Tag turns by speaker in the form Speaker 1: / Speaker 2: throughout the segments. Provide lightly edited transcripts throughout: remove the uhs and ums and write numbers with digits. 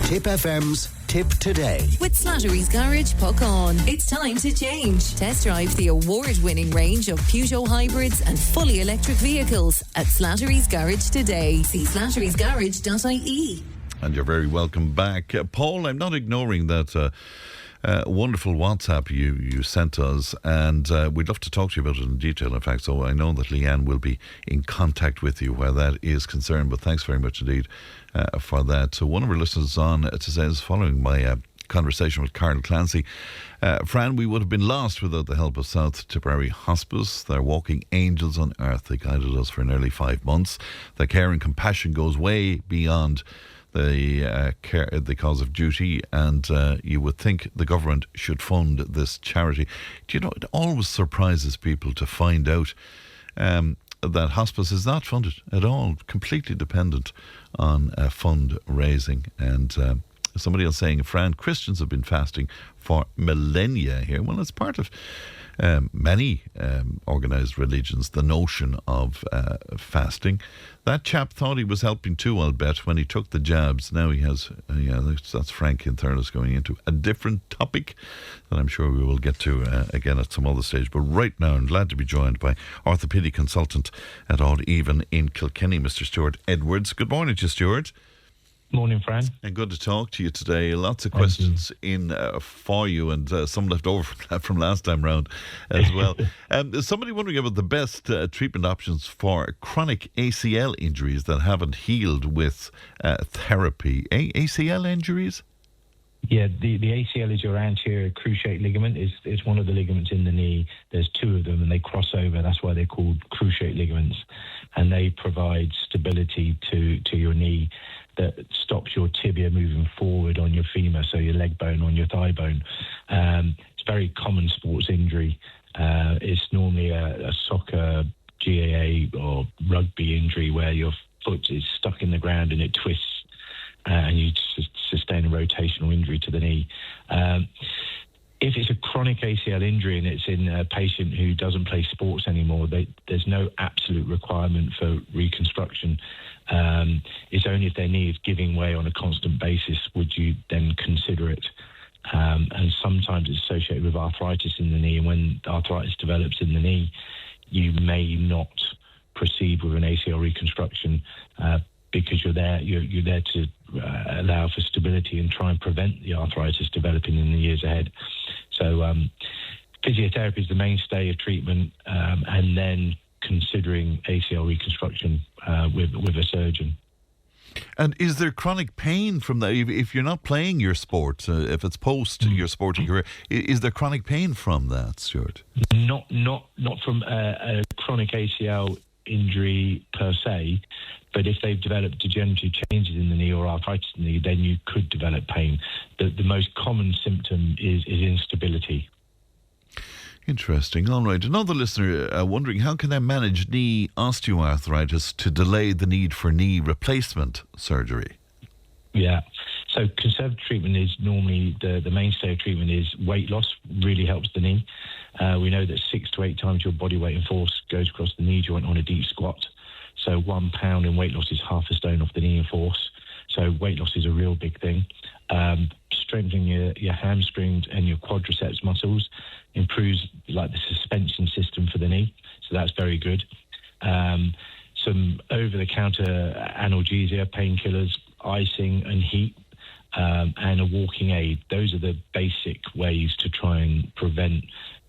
Speaker 1: Tip FM's Tip Today.
Speaker 2: With Slattery's Garage, puck on. It's time to change. Test drive the award-winning range of Peugeot hybrids and fully electric vehicles at Slattery's Garage today. See slatterysgarage.ie.
Speaker 3: And you're very welcome back. Paul, I'm not ignoring that wonderful WhatsApp you sent us, and we'd love to talk to you about it in detail, in fact, so I know that Leanne will be in contact with you where that is concerned, but thanks very much indeed for that. So one of our listeners on to say is following my conversation with Carl Clancy. Fran, we would have been lost without the help of South Tipperary Hospice. They're walking angels on earth. They guided us for nearly 5 months. Their care and compassion goes way beyond the cause of duty, and you would think the government should fund this charity. Do you know, it always surprises people to find out that hospice is not funded at all, completely dependent on fundraising. And somebody else saying, Fran, Christians have been fasting for millennia here. Well, it's part of many organised religions, the notion of fasting. That chap thought he was helping too, I'll bet, when he took the jabs. Now he has, that's Frank in Thurles going into a different topic that I'm sure we will get to again at some other stage. But right now, I'm glad to be joined by Orthopedic Consultant at Aut-Even in Kilkenny, Mr Stuart Edwards. Good morning to you, Stuart.
Speaker 4: Morning, Fran.
Speaker 3: And good to talk to you today. Lots of questions in for you, and some left over from last time round as well. Somebody wondering about the best treatment options for chronic ACL injuries that haven't healed with therapy. ACL injuries?
Speaker 4: Yeah, the ACL is your anterior cruciate ligament. It's one of the ligaments in the knee. There's two of them, and they cross over. That's why they're called cruciate ligaments, and they provide stability to your knee that stops your tibia moving forward on your femur, so your leg bone on your thigh bone. It's a very common sports injury. It's normally a soccer, GAA or rugby injury where your foot is stuck in the ground and it twists and you sustain a rotational injury to the knee. If it's a chronic ACL injury and it's in a patient who doesn't play sports anymore, there's no absolute requirement for reconstruction. It's only if their knee is giving way on a constant basis would you then consider it. And sometimes it's associated with arthritis in the knee, and when arthritis develops in the knee, you may not proceed with an ACL reconstruction because you're there to allow for stability and try and prevent the arthritis developing in the years ahead. So physiotherapy is the mainstay of treatment, and then considering ACL reconstruction with a surgeon.
Speaker 3: And is there chronic pain from that? If you're not playing your sport, if it's post your sporting career, is there chronic pain from that, Stuart?
Speaker 4: Not from a chronic ACL injury per se, but if they've developed degenerative changes in the knee or arthritis in the knee, then you could develop pain. The most common symptom is instability.
Speaker 3: Interesting. All right. Another listener wondering, how can I manage knee osteoarthritis to delay the need for knee replacement surgery?
Speaker 4: Yeah. So conservative treatment is normally the mainstay of treatment is weight loss, really helps the knee. We know that 6 to 8 times your body weight and force goes across the knee joint on a deep squat. So 1 pound in weight loss is half a stone off the knee in force. So weight loss is a real big thing. Strengthening your hamstrings and your quadriceps muscles improves like the suspension system for the knee. So that's very good. Some over-the-counter analgesia, painkillers, icing and heat, and a walking aid. Those are the basic ways to try and prevent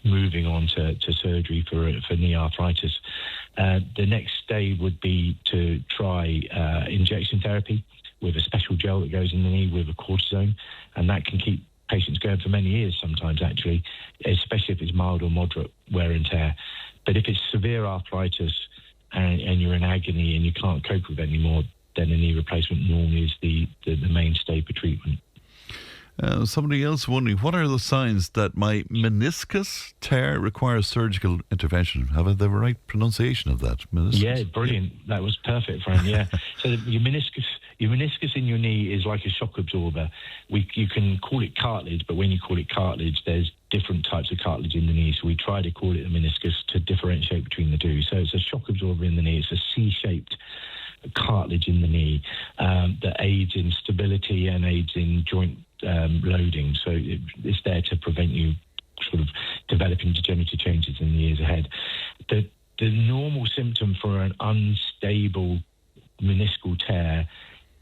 Speaker 4: moving on to surgery for knee arthritis. The next stage would be to try injection therapy with a special gel that goes in the knee with a cortisone, and that can keep patients going for many years sometimes, actually, especially if it's mild or moderate wear and tear. But if it's severe arthritis and you're in agony and you can't cope with it anymore, then a knee replacement normally is the mainstay for treatment.
Speaker 3: Somebody else wondering, what are the signs that my meniscus tear requires surgical intervention? Have I the right pronunciation of that? Meniscus?
Speaker 4: Yeah, brilliant. That was perfect, Fran. Yeah. So your meniscus in your knee is like a shock absorber. You can call it cartilage, but when you call it cartilage, there's different types of cartilage in the knee. So we try to call it a meniscus to differentiate between the two. So it's a shock absorber in the knee. It's a C-shaped cartilage in the knee that aids in stability and aids in joint loading. So it's there to prevent you sort of developing degenerative changes in the years ahead. The normal symptom for an unstable meniscal tear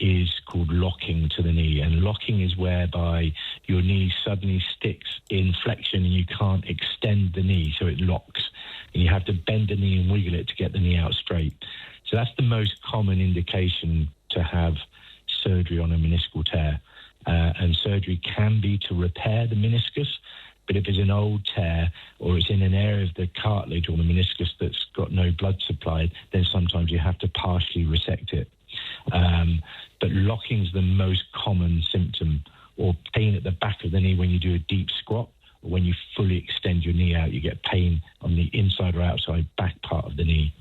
Speaker 4: is called locking to the knee, and locking is whereby your knee suddenly sticks in flexion and you can't extend the knee, so it locks, and you have to bend the knee and wiggle it to get the knee out straight. So that's the most common indication to have surgery on a meniscal tear, and surgery can be to repair the meniscus, but if it's an old tear or it's in an area of the cartilage or the meniscus that's got no blood supply, then sometimes you have to partially resect it. But locking is the most common symptom, or pain at the back of the knee when you do a deep squat, or when you fully extend your knee out, you get pain on the inside or outside back part of the knee.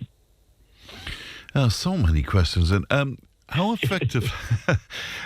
Speaker 3: So many questions. And how effective,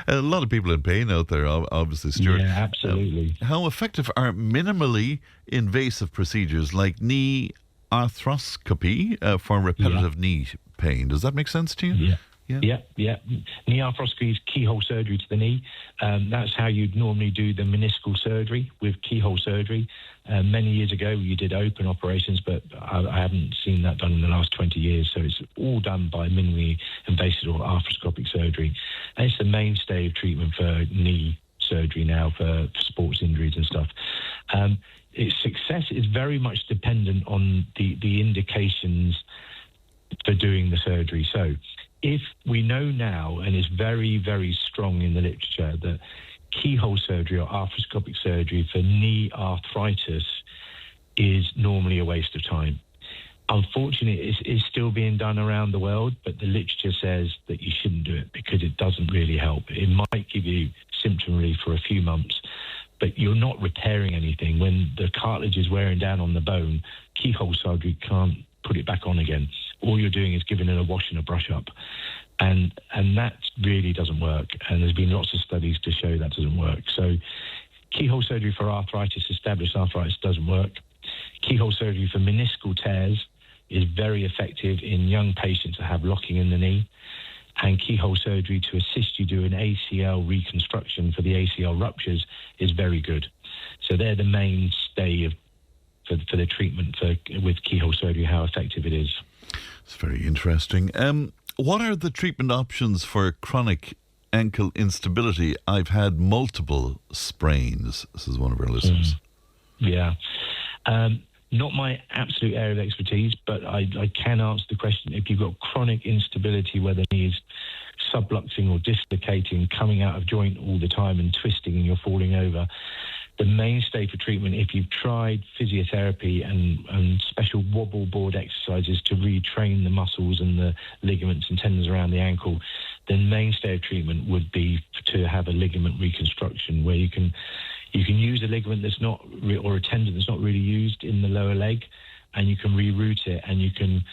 Speaker 3: a lot of people in pain out there, obviously, Stuart.
Speaker 4: Yeah, absolutely.
Speaker 3: How effective are minimally invasive procedures like knee arthroscopy for repetitive knee pain? Does that make sense to you?
Speaker 4: Yeah. Knee arthroscopy is keyhole surgery to the knee. That's how you'd normally do the meniscal surgery with keyhole surgery. Many years ago, you did open operations, but I haven't seen that done in the last 20 years. So it's all done by minimally invasive or arthroscopic surgery. And it's the mainstay of treatment for knee surgery now for sports injuries and stuff. Its success is very much dependent on the indications for doing the surgery. So if we know now, and it's very, very strong in the literature, that keyhole surgery or arthroscopic surgery for knee arthritis is normally a waste of time. Unfortunately, it's still being done around the world, but the literature says that you shouldn't do it because it doesn't really help. It might give you symptom relief for a few months, but you're not repairing anything. When the cartilage is wearing down on the bone, keyhole surgery can't put it back on again. All you're doing is giving it a wash and a brush up. And that really doesn't work. And there's been lots of studies to show that doesn't work. So keyhole surgery for arthritis, established arthritis, doesn't work. Keyhole surgery for meniscal tears is very effective in young patients that have locking in the knee. And keyhole surgery to assist you do an ACL reconstruction for the ACL ruptures is very good. So they're the mainstay for the treatment with keyhole surgery, how effective it is.
Speaker 3: It's very interesting. What are the treatment options for chronic ankle instability? I've had multiple sprains. This is one of our listeners.
Speaker 4: Not my absolute area of expertise, but I can answer the question. If you've got chronic instability where the knee is subluxing or dislocating, coming out of joint all the time and twisting and you're falling over, the mainstay for treatment, if you've tried physiotherapy and special wobble board exercises to retrain the muscles and the ligaments and tendons around the ankle, then mainstay of treatment would be to have a ligament reconstruction where you can use a ligament that's not, or a tendon that's not really used in the lower leg, and you can reroute it and you can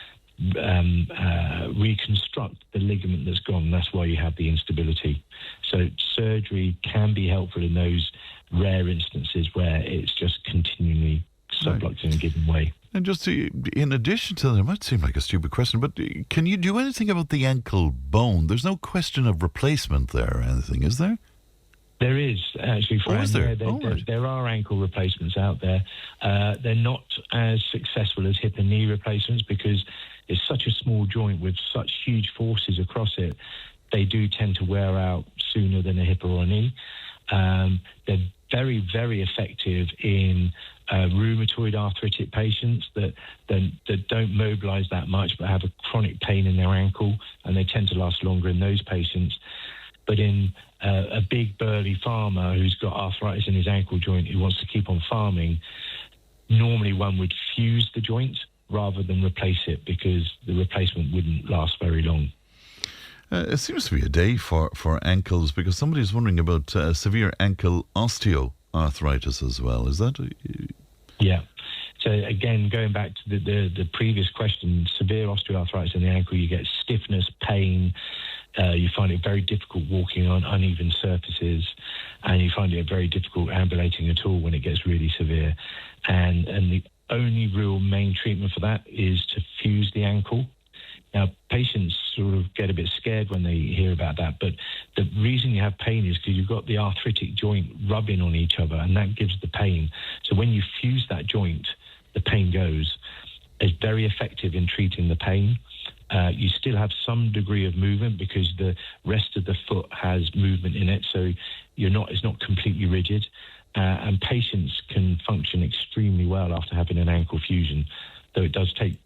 Speaker 4: reconstruct the ligament that's gone. That's why you have the instability. So surgery can be helpful in those rare instances where it's just continually subluxing and giving way.
Speaker 3: And just in addition to that, it might seem like a stupid question, but can you do anything about the ankle bone? There's no question of replacement there or anything, is there?
Speaker 4: There is, actually, Fran. There are ankle replacements out there. They're not as successful as hip and knee replacements because it's such a small joint with such huge forces across it. They do tend to wear out sooner than a hip or a knee. They're very, very effective in rheumatoid arthritic patients that don't mobilize that much but have a chronic pain in their ankle, and they tend to last longer in those patients. But in a big burly farmer who's got arthritis in his ankle joint who wants to keep on farming, normally one would fuse the joint rather than replace it because the replacement wouldn't last very long.
Speaker 3: It seems to be a day for ankles because somebody's wondering about severe ankle osteoarthritis as well. Is that?
Speaker 4: Yeah. So again, going back to the previous question, severe osteoarthritis in the ankle, you get stiffness, pain. You find it very difficult walking on uneven surfaces, and you find it very difficult ambulating at all when it gets really severe. And the only real main treatment for that is to fuse the ankle. Now, patients sort of get a bit scared when they hear about that. But the reason you have pain is because you've got the arthritic joint rubbing on each other, and that gives the pain. So when you fuse that joint, the pain goes. It's very effective in treating the pain. You still have some degree of movement because the rest of the foot has movement in it, so it's not completely rigid. And patients can function extremely well after having an ankle fusion, though it does take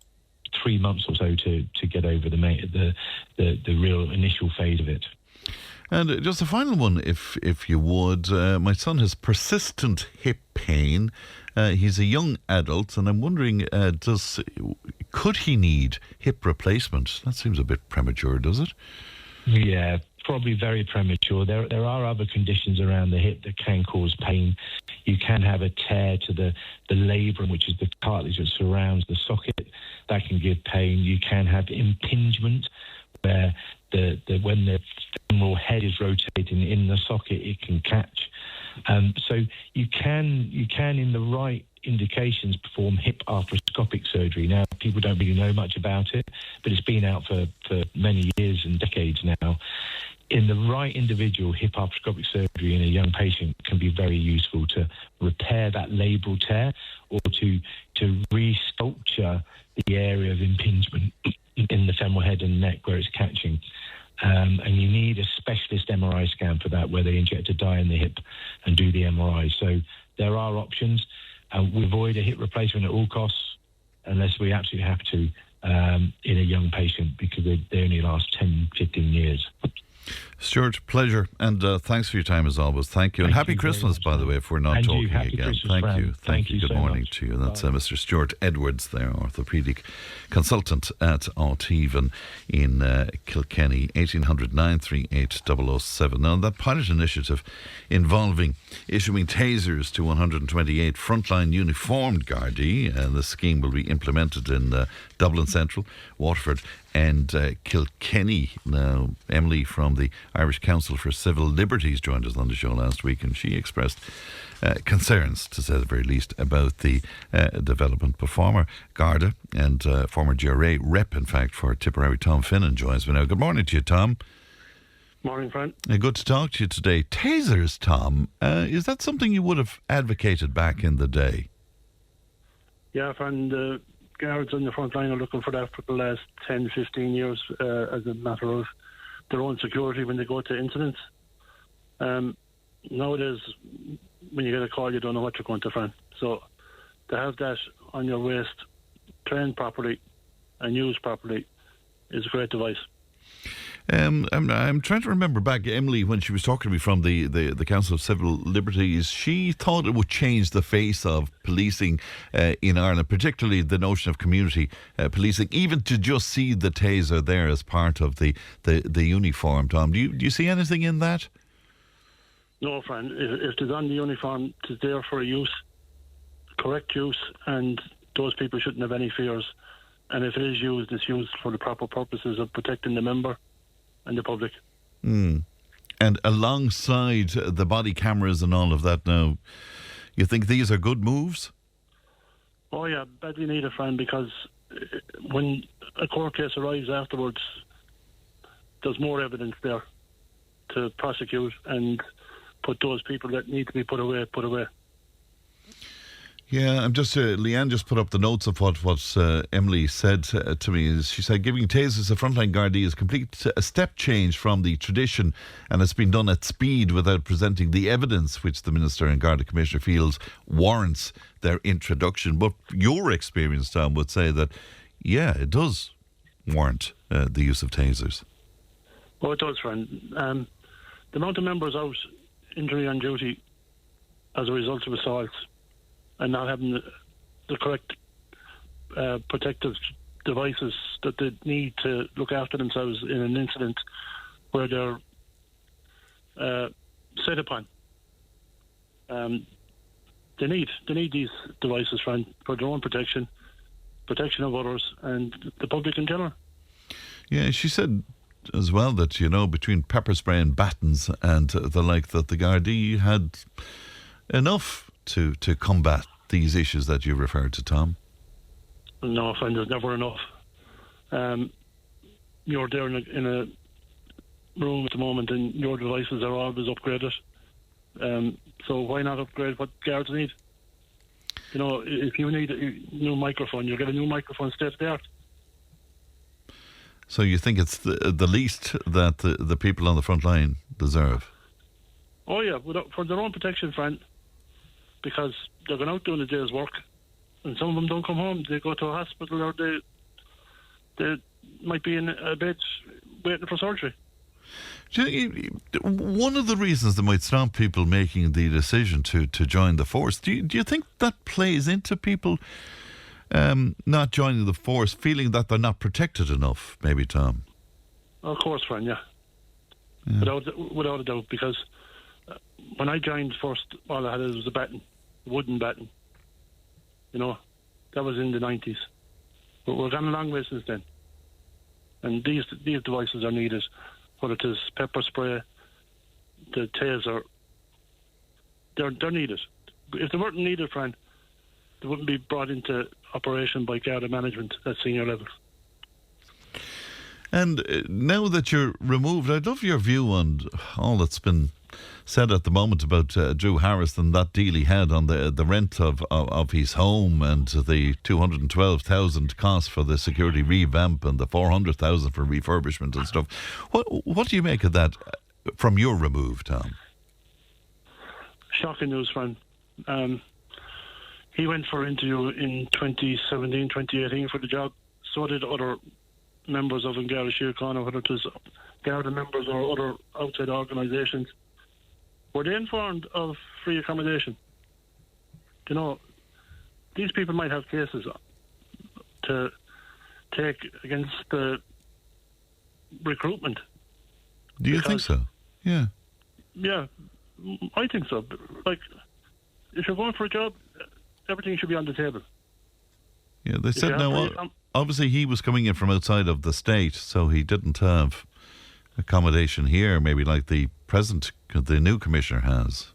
Speaker 4: 3 months or so to get over the real initial phase of it.
Speaker 3: And just a final one, if you would. My son has persistent hip pain. He's a young adult, and I'm wondering, could he need hip replacement? That seems a bit premature, does it?
Speaker 4: Yeah, probably very premature. There are other conditions around the hip that can cause pain. You can have a tear to the labrum, which is the cartilage that surrounds the socket. That can give pain. You can have impingement, where when the femoral head is rotating in the socket, it can catch. So you can, in the right indications, perform hip arthroscopic surgery. Now, people don't really know much about it, but it's been out for many years and decades now. In the right individual, hip arthroscopic surgery in a young patient can be very useful to repair that labral tear or to resculpture the area of impingement in the femoral head and neck where it's catching. And you need a specialist MRI scan for that, where they inject a dye in the hip and do the MRI. So there are options. We avoid a hip replacement at all costs unless we absolutely have to in a young patient, because they only last 10, 15 years.
Speaker 3: Stuart, pleasure, and thanks for your time as always. Thank you, and happy Christmas, by the way, if we're not talking again. Thank you. Good morning to you. That's Mr. Stuart Edwards there, Orthopedic Consultant at Aut-Even in Kilkenny, 1800 938 007. Now, that pilot initiative involving issuing tasers to 128 frontline uniformed Gardaí, and the scheme will be implemented in Dublin Central, Waterford and Kilkenny. Now, Emily from the Irish Council for Civil Liberties joined us on the show last week, and she expressed concerns, to say the very least, about the development. But former Garda and former GRA rep, in fact, for Tipperary, Tom Finnan, joins me now. Good morning to you, Tom.
Speaker 5: Morning, Fran.
Speaker 3: Good to talk to you today. Tasers, Tom, is that something you would have advocated back in the day?
Speaker 5: Yeah, Fran, the guards on the front line are looking for that for the last 10, 15 years as a matter of their own security when they go to incidents. Nowadays, when you get a call, you don't know what you're going to find. So to have that on your waist, trained properly and used properly, is a great device.
Speaker 3: I'm trying to remember back, Emily, when she was talking to me from the Council of Civil Liberties, she thought it would change the face of policing in Ireland, particularly the notion of community policing, even to just see the taser there as part of the uniform. Tom, do you see anything in that?
Speaker 5: No, Fran. If it's on the uniform, it's there for use, correct use, and those people shouldn't have any fears. And if it is used, it's used for the proper purposes of protecting the member and the public.
Speaker 3: And alongside the body cameras and all of that now, you think these are good moves?
Speaker 5: Oh yeah, badly needed, Fran, because when a court case arrives afterwards, there's more evidence there to prosecute and put those people that need to be put away.
Speaker 3: Yeah, I'm just Leanne just put up the notes of what Emily said to me. She said giving tasers a frontline Gardaí is a step change from the tradition, and it's been done at speed without presenting the evidence which the Minister and Garda Commissioner feels warrants their introduction. But your experience, Tom, would say that, yeah, it does warrant the use of tasers.
Speaker 5: Oh, it does, friend. The amount of members out injury on duty as a result of assaults and not having the correct protective devices that they need to look after themselves in an incident where they're set upon. They need these devices for their own protection of others and the public in general.
Speaker 3: Yeah, she said as well that, between pepper spray and batons and the like, that the Gardaí had enough to combat these issues that you referred to, Tom.
Speaker 5: No, friend, there's never enough. you're there in a room at the moment and your devices are always upgraded. So why not upgrade what guards need? You know, if you need a new microphone, you'll get a new microphone state of the art.
Speaker 3: So you think it's the least that the people on the front line deserve?
Speaker 5: Oh yeah, for their own protection, friend, because they're going out doing a day's work, and some of them don't come home. They go to a hospital, or they might be in a bed waiting for surgery.
Speaker 3: One of the reasons that might stop people making the decision to join the force, do you think that plays into people not joining the force, feeling that they're not protected enough, maybe, Tom?
Speaker 5: Of course, friend, yeah. Without a doubt, because when I joined first, all I had was a baton, wooden baton. You know, that was in the 90s. But we've gone a long way since then. And these devices are needed, whether it is pepper spray, the taser, they're needed. If they weren't needed, friend, they wouldn't be brought into operation by Garda management at senior levels.
Speaker 3: And now that you're removed, I'd love your view on all that's been said at the moment about Drew Harris and that deal he had on the rent of his home, and the 212,000 cost for the security revamp and the 400,000 for refurbishment and stuff. What do you make of that from your remove, Tom?
Speaker 5: Shocking news, friend. He went for interview in 2017, 2018 for the job. So did other members of Garda Síochána, whether it was Garda members or other outside organisations. Were they informed of free accommodation? You know, these people might have cases to take against the recruitment.
Speaker 3: Do you think so? Yeah.
Speaker 5: Yeah, I think so. Like, if you're going for a job, everything should be on the table.
Speaker 3: Yeah, they said now, obviously he was coming in from outside of the state, so he didn't have accommodation here, maybe like the new commissioner has.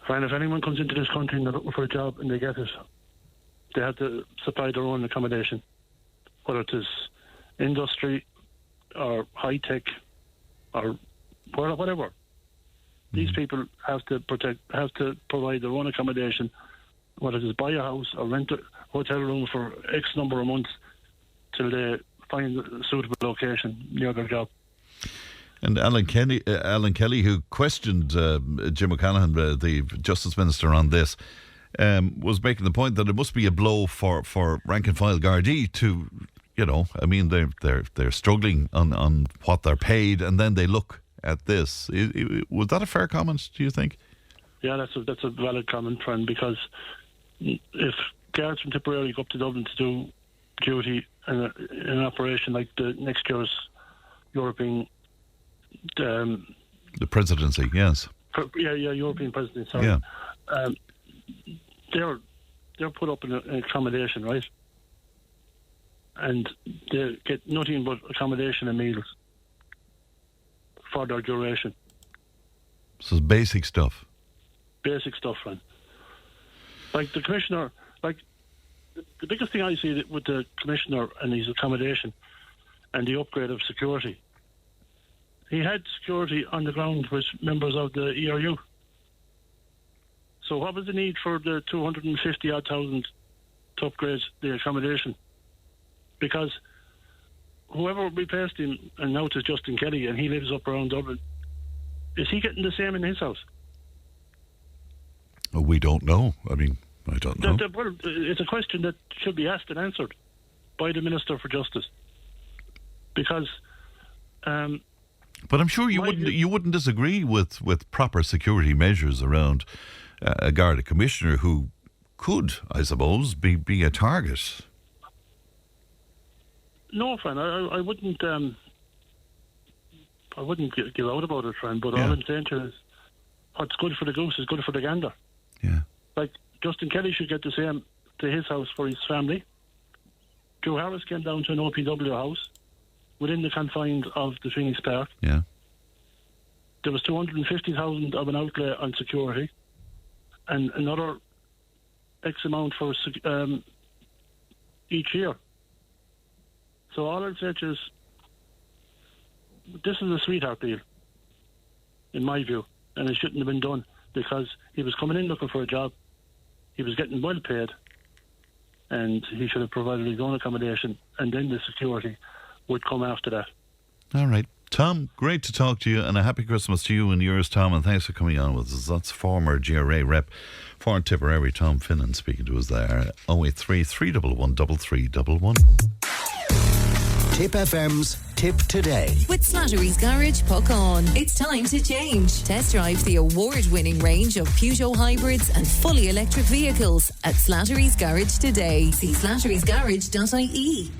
Speaker 5: Fine, if anyone comes into this country and they're looking for a job and they get it, they have to supply their own accommodation, whether it is industry or high tech or whatever. These people have to provide their own accommodation, whether it is buy a house or rent a hotel room for X number of months till they find a suitable location near their job.
Speaker 3: And Alan Kelly, who questioned Jim O'Callaghan, the Justice Minister, on this, was making the point that it must be a blow for rank and file Gardaí to, you know, I mean, they're struggling on what they're paid, and then they look at this. Was that a fair comment, do you think?
Speaker 5: Yeah, that's a valid comment, friend, because if guards from Tipperary go up to Dublin to do duty in an operation like the next year's European...
Speaker 3: the presidency, yes.
Speaker 5: European presidency, sorry. Yeah. They're put up in an accommodation, right? And they get nothing but accommodation and meals for their duration.
Speaker 3: So it's basic stuff.
Speaker 5: Basic stuff, man. Like the commissioner, like the biggest thing I see with the commissioner and his accommodation and the upgrade of security, he had security on the ground with members of the ERU. So what was the need for the 250-odd thousand to upgrade the accommodation? Because whoever replaced him, and now it's Justin Kelly, and he lives up around Dublin, is he getting the same in his house?
Speaker 3: We don't know. I mean, I don't know.
Speaker 5: Well, it's a question that should be asked and answered by the Minister for Justice. Because...
Speaker 3: but I'm sure you wouldn't disagree with proper security measures around a Garda commissioner who could, I suppose, be a target.
Speaker 5: No, friend, I wouldn't. I wouldn't give out about it, friend. But all I'm saying to you is, what's good for the goose is good for the gander.
Speaker 3: Yeah.
Speaker 5: Like Justin Kelly should get the same to his house for his family. Drew Harris came down to an OPW house within the confines of the Phoenix Park.
Speaker 3: Yeah.
Speaker 5: There was 250,000 of an outlay on security, and another X amount for each year. So all I'd say to you is, this is a sweetheart deal, in my view, and it shouldn't have been done, because he was coming in looking for a job. He was getting well paid, and he should have provided his own accommodation, and then the security would come after that.
Speaker 3: All right. Tom, great to talk to you, and a happy Christmas to you and yours, Tom, and thanks for coming on with us. That's former GRA rep, foreign Tipperary, Tom Finnan, speaking to us there. 083 311 3311.
Speaker 1: Tip FM's Tip Today.
Speaker 2: With Slattery's Garage, puck on. It's time to change. Test drive the award-winning range of Peugeot hybrids and fully electric vehicles at Slattery's Garage today. See slatterysgarage.ie.